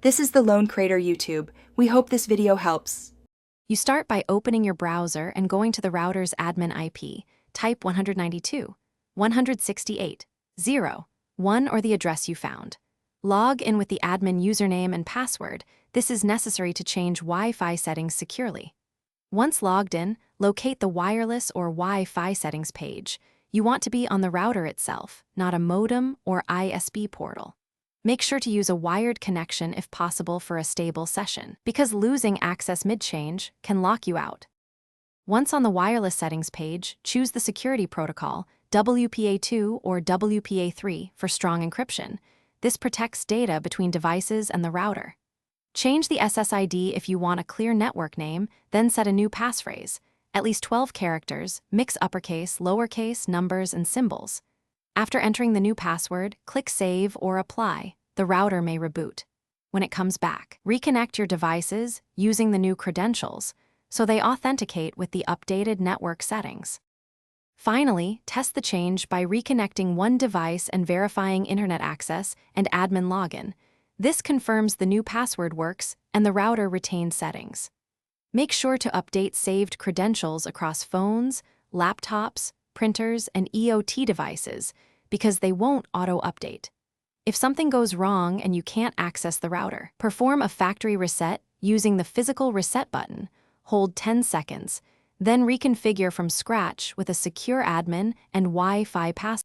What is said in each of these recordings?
This is the Lone Crater YouTube. We hope this video helps. You start by opening your browser and going to the router's admin IP. Type 192.168.0.1 or the address you found. Log in with the admin username and password. This is necessary to change Wi-Fi settings securely. Once logged in, locate the wireless or Wi-Fi settings page. You want to be on the router itself, not a modem or ISP portal. Make sure to use a wired connection if possible for a stable session, because losing access mid-change can lock you out. Once on the wireless settings page, choose the security protocol, WPA2 or WPA3 for strong encryption. This protects data between devices and the router. Change the SSID if you want a clear network name, then set a new passphrase. At least 12 characters, mix uppercase, lowercase, numbers, and symbols. After entering the new password, click Save or Apply. The router may reboot. When it comes back, reconnect your devices using the new credentials so they authenticate with the updated network settings. Finally, test the change by reconnecting one device and verifying internet access and admin login. This confirms the new password works and the router retains settings. Make sure to update saved credentials across phones, laptops, printers, and EOT devices because they won't auto-update. If something goes wrong and you can't access the router, perform a factory reset using the physical reset button. Hold 10 seconds, then reconfigure from scratch with a secure admin and Wi-Fi password.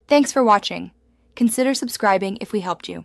Thanks for watching. Consider subscribing if we helped you.